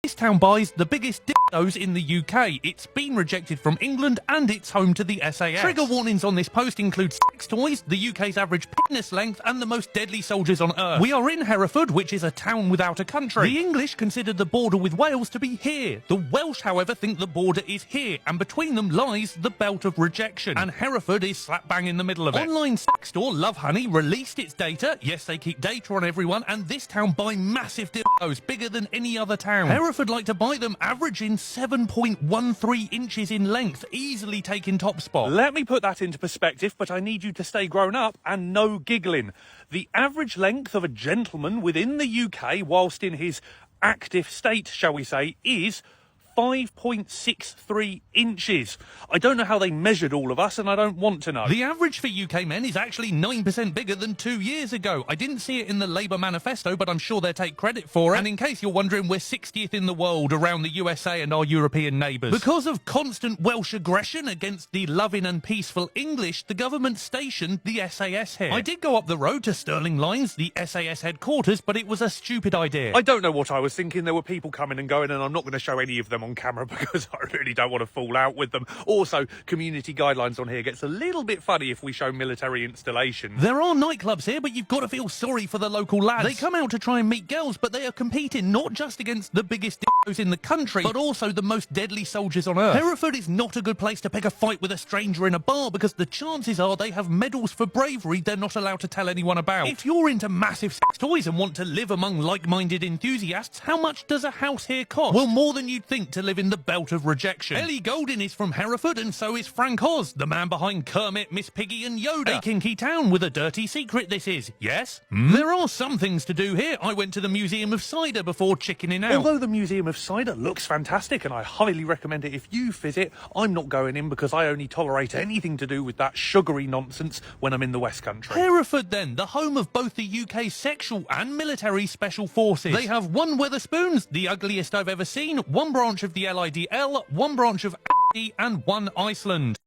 This town buys the biggest dildos in the UK. It's been rejected from England and it's home to the SAS. Trigger warnings on this post include sex toys, the UK's average penis length, and the most deadly soldiers on earth. We are in Hereford, which is a town without a country. The English considered the border with Wales to be here. The Welsh, however, think the border is here, and between them lies the belt of rejection. And Hereford is slap bang in the middle of it. Online sex store Love Honey released its data. Yes, they keep data on everyone, and this town buy massive dildos, bigger than any other town. Hereford like to buy them averaging 7.13 inches in length, easily taking top spot. Let me put that into perspective, but I need you to stay grown up and no giggling. The average length of a gentleman within the UK, whilst in his active state, shall we say, is 5.63 inches. I don't know how they measured all of us, and I don't want to know. The average for UK men is actually 9% bigger than 2 years ago. I didn't see it in the Labour manifesto, but I'm sure they take credit for it. And in case you're wondering, we're 60th in the world around the USA and our European neighbours. Because of constant Welsh aggression against the loving and peaceful English, the government stationed the SAS here. I did go up the road to Stirling Lines, the SAS headquarters, but it was a stupid idea. I don't know what I was thinking. There were people coming and going, and I'm not going to show any of them on camera because I really don't want to fall out with them. Also, community guidelines on here gets a little bit funny if we show military installations. There are nightclubs here, but you've got to feel sorry for the local lads. They come out to try and meet girls, but they are competing not just against the biggest dildos in the country, but also the most deadly soldiers on earth. Hereford is not a good place to pick a fight with a stranger in a bar because the chances are they have medals for bravery they're not allowed to tell anyone about. If you're into massive sex toys and want to live among like-minded enthusiasts, how much does a house here cost? Well, more than you'd think to live in the belt of rejection. Ellie Goulding is from Hereford, and so is Frank Oz, the man behind Kermit, Miss Piggy and Yoda. A kinky town with a dirty secret this is. Yes? There are some things to do here. I went to the Museum of Cider before chickening out. Although the Museum of Cider looks fantastic and I highly recommend it if you visit, I'm not going in because I only tolerate anything to do with that sugary nonsense when I'm in the West Country. Hereford then, the home of both the UK's sexual and military special forces. They have one Wetherspoons, the ugliest I've ever seen, one branch of the LIDL, one branch of and one Iceland.